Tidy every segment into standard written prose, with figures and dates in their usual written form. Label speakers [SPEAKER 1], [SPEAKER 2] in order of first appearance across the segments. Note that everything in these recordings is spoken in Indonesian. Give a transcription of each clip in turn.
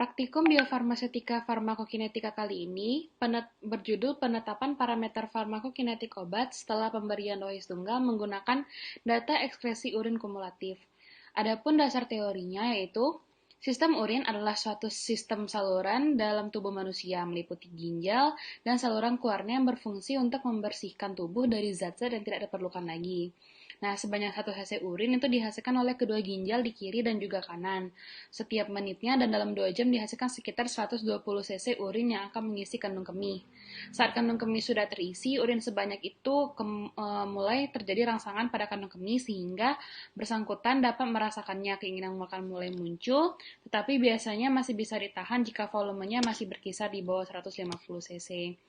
[SPEAKER 1] Praktikum Biofarmasetika Farmakokinetika kali ini berjudul Penetapan Parameter Farmakokinetik Obat setelah pemberian dosis tunggal menggunakan data ekskresi urin kumulatif. Adapun dasar teorinya yaitu sistem urin adalah suatu sistem saluran dalam tubuh manusia meliputi ginjal dan saluran keluarnya yang berfungsi untuk membersihkan tubuh dari zat-zat yang tidak diperlukan lagi. Nah, sebanyak 1 cc urin itu dihasilkan oleh kedua ginjal di kiri dan juga kanan. Setiap menitnya dan dalam 2 jam dihasilkan sekitar 120 cc urin yang akan mengisi kandung kemih. Saat kandung kemih sudah terisi, urin sebanyak itu mulai terjadi rangsangan pada kandung kemih sehingga bersangkutan dapat merasakannya. Keinginan makan mulai muncul, tetapi biasanya masih bisa ditahan jika volumenya masih berkisar di bawah 150 cc.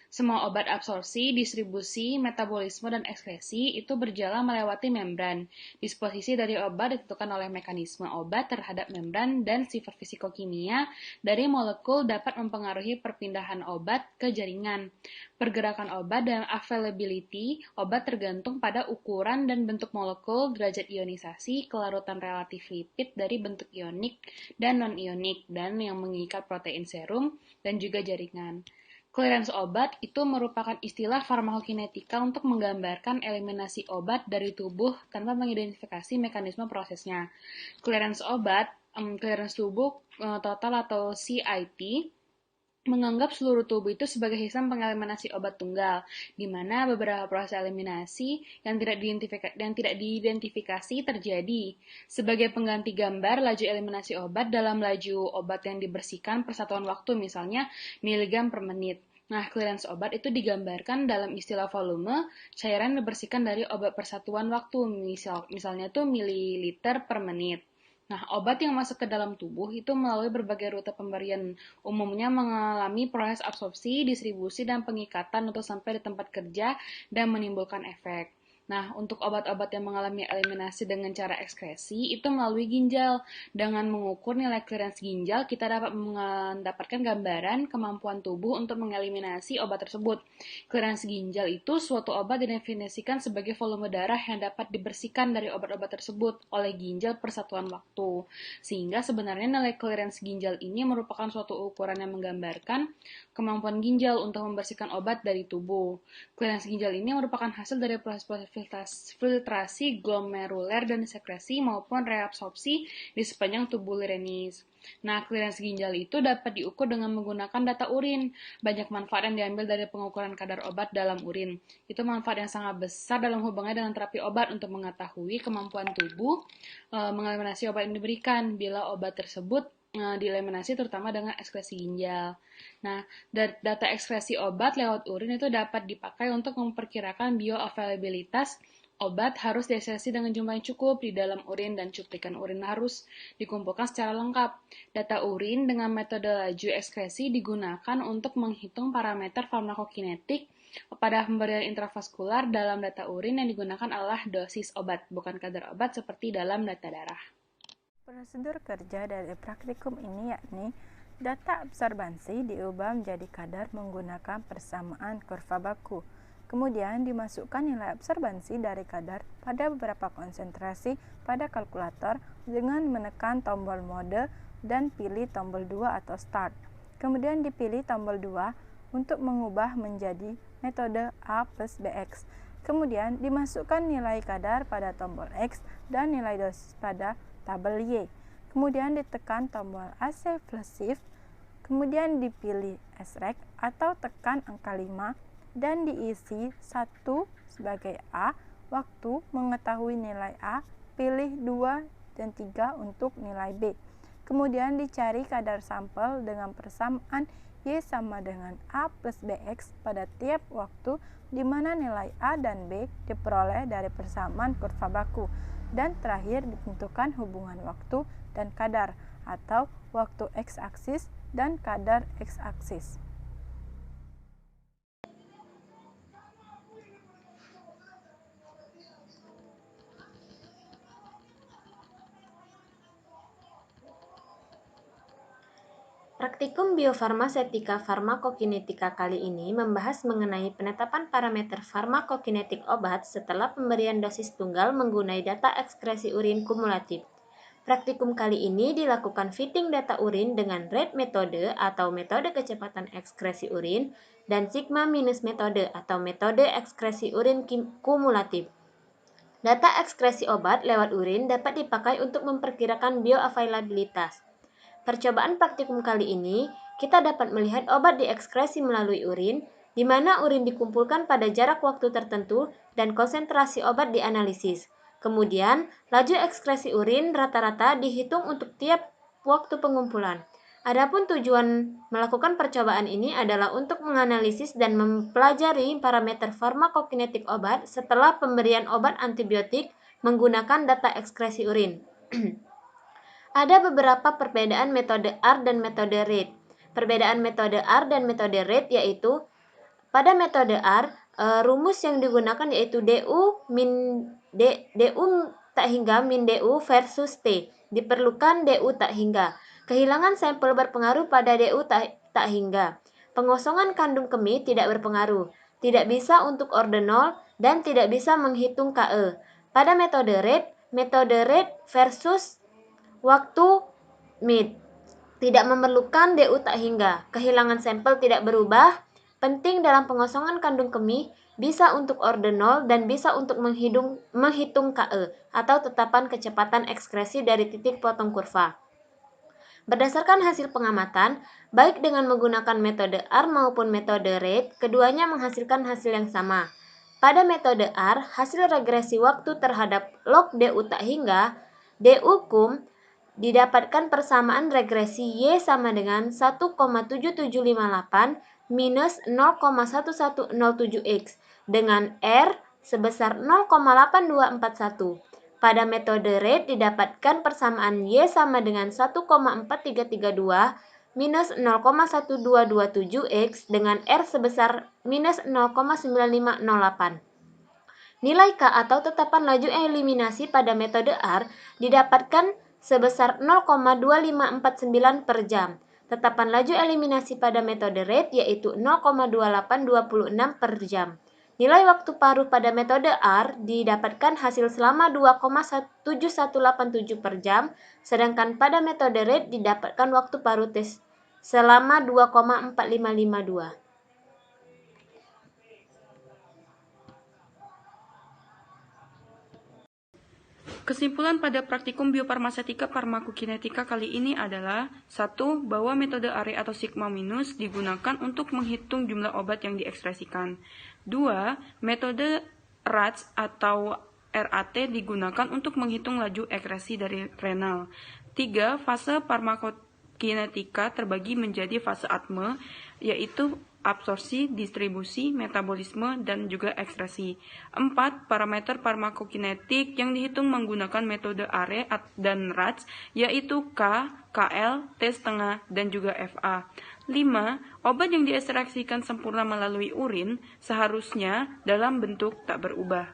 [SPEAKER 1] Semua obat absorpsi, distribusi, metabolisme, dan ekskresi itu berjalan melewati membran. Disposisi dari obat ditentukan oleh mekanisme obat terhadap membran dan sifat fisikokimia dari molekul dapat mempengaruhi perpindahan obat ke jaringan. Pergerakan obat dan availability obat tergantung pada ukuran dan bentuk molekul, derajat ionisasi, kelarutan relatif lipid dari bentuk ionik dan non-ionik, dan yang mengikat protein serum dan juga jaringan. Clearance obat itu merupakan istilah farmakokinetika untuk menggambarkan eliminasi obat dari tubuh tanpa mengidentifikasi mekanisme prosesnya. Clearance obat, clearance tubuh total atau CIT, menganggap seluruh tubuh itu sebagai sistem pengeliminasi obat tunggal, di mana beberapa proses eliminasi yang tidak diidentifikasi terjadi. Sebagai pengganti gambar laju eliminasi obat dalam laju obat yang dibersihkan per satuan waktu, misalnya miligram per menit. Nah, clearance obat itu digambarkan dalam istilah volume cairan dibersihkan dari obat persatuan waktu, misalnya itu mililiter per menit. Nah, obat yang masuk ke dalam tubuh itu melalui berbagai rute pemberian, umumnya mengalami proses absorpsi, distribusi, dan pengikatan untuk sampai di tempat kerja dan menimbulkan efek. Nah, untuk obat-obat yang mengalami eliminasi dengan cara ekskresi itu melalui ginjal. Dengan mengukur nilai clearance ginjal, kita dapat mendapatkan gambaran kemampuan tubuh untuk mengeliminasi obat tersebut. Clearance ginjal itu suatu obat didefinisikan sebagai volume darah yang dapat dibersihkan dari obat-obat tersebut oleh ginjal per satuan waktu. Sehingga sebenarnya nilai clearance ginjal ini merupakan suatu ukuran yang menggambarkan kemampuan ginjal untuk membersihkan obat dari tubuh. Clearance ginjal ini merupakan hasil dari proses-proses filtrasi glomeruler dan sekresi maupun reabsorpsi di sepanjang tubuh lirenis. Nah, clearance ginjal itu dapat diukur dengan menggunakan data urin. Banyak manfaat yang diambil dari pengukuran kadar obat dalam urin. Itu manfaat yang sangat besar dalam hubungannya dengan terapi obat untuk mengetahui kemampuan tubuh mengeliminasi obat yang diberikan bila obat tersebut dieliminasi terutama dengan ekskresi ginjal. Nah, data ekskresi obat lewat urin itu dapat dipakai untuk memperkirakan bioavailabilitas obat harus dieskresi dengan jumlah yang cukup di dalam urin dan cuplikan urin harus dikumpulkan secara lengkap. Data urin dengan metode laju ekskresi digunakan untuk menghitung parameter farmakokinetik pada pemberian intravaskular. Dalam data urin yang digunakan adalah dosis obat, bukan kadar obat seperti dalam data darah.
[SPEAKER 2] Prosedur kerja dari praktikum ini yakni data absorbansi diubah menjadi kadar menggunakan persamaan kurva baku. Kemudian dimasukkan nilai absorbansi dari kadar pada beberapa konsentrasi pada kalkulator dengan menekan tombol mode dan pilih tombol 2 atau start. Kemudian dipilih tombol 2 untuk mengubah menjadi metode A plus BX. Kemudian dimasukkan nilai kadar pada tombol X dan nilai dosis pada tabel Y. Kemudian ditekan tombol AC plus Shift, kemudian dipilih SREC atau tekan angka 5 dan diisi 1 sebagai A, waktu mengetahui nilai A, pilih 2 dan 3 untuk nilai B. Kemudian dicari kadar sampel dengan persamaan Y sama dengan A plus BX pada tiap waktu di mana nilai A dan B diperoleh dari persamaan kurva baku. Dan terakhir ditentukan hubungan waktu dan kadar atau waktu x-aksis dan kadar x-aksis.
[SPEAKER 3] Praktikum Biofarmasetika Farmakokinetika kali ini membahas mengenai penetapan parameter farmakokinetik obat setelah pemberian dosis tunggal menggunakan data ekskresi urin kumulatif. Praktikum kali ini dilakukan fitting data urin dengan rate metode atau metode kecepatan ekskresi urin dan sigma minus metode atau metode ekskresi urin kumulatif. Data ekskresi obat lewat urin dapat dipakai untuk memperkirakan bioavailabilitas. Percobaan praktikum kali ini, kita dapat melihat obat diekskresi melalui urin, di mana urin dikumpulkan pada jarak waktu tertentu dan konsentrasi obat dianalisis. Kemudian, laju ekskresi urin rata-rata dihitung untuk tiap waktu pengumpulan. Adapun tujuan melakukan percobaan ini adalah untuk menganalisis dan mempelajari parameter farmakokinetik obat setelah pemberian obat antibiotik menggunakan data ekskresi urin. Ada beberapa perbedaan metode R dan metode rate. Perbedaan metode R dan metode rate yaitu pada metode R, rumus yang digunakan yaitu DU tak hingga min DU versus T. Diperlukan DU tak hingga. Kehilangan sampel berpengaruh pada DU tak hingga. Pengosongan kandung kemih tidak berpengaruh. Tidak bisa untuk ordinal dan tidak bisa menghitung KE. Pada metode rate versus waktu mid. Tidak memerlukan DU tak hingga. Kehilangan sampel tidak berubah. Penting dalam pengosongan kandung kemih, bisa untuk ordinal dan bisa untuk menghitung KE atau tetapan kecepatan ekskresi dari titik potong kurva. Berdasarkan hasil pengamatan, baik dengan menggunakan metode R maupun metode rate, keduanya menghasilkan hasil yang sama. Pada metode R, hasil regresi waktu terhadap log DU tak hingga, DU cum, didapatkan persamaan regresi Y sama dengan 1,7758 minus 0,1107X dengan R sebesar 0,8241. Pada metode rate didapatkan persamaan Y sama dengan 1,4332 minus 0,1227X dengan R sebesar minus 0,9508. Nilai K atau tetapan laju eliminasi pada metode R didapatkan sebesar 0,2549 per jam. Tetapan laju eliminasi pada metode rate yaitu 0,2826 per jam. Nilai waktu paruh pada metode R didapatkan hasil selama 2,7187 per jam, sedangkan pada metode rate didapatkan waktu paruh tes selama 2,4552.
[SPEAKER 4] Kesimpulan pada praktikum biofarmasetika farmakokinetika kali ini adalah 1. Bahwa metode ARE atau sigma minus digunakan untuk menghitung jumlah obat yang diekspresikan. 2. Metode RATS atau RAT digunakan untuk menghitung laju ekskresi dari renal. 3. Fase farmakokinetika terbagi menjadi fase ATME, yaitu absorpsi, distribusi, metabolisme, dan juga ekskresi. 4. Parameter farmakokinetik yang dihitung menggunakan metode ARE dan RATS, yaitu K, KL, T setengah, dan juga FA. 5. Obat yang diekstraksikan sempurna melalui urin seharusnya dalam bentuk tak berubah.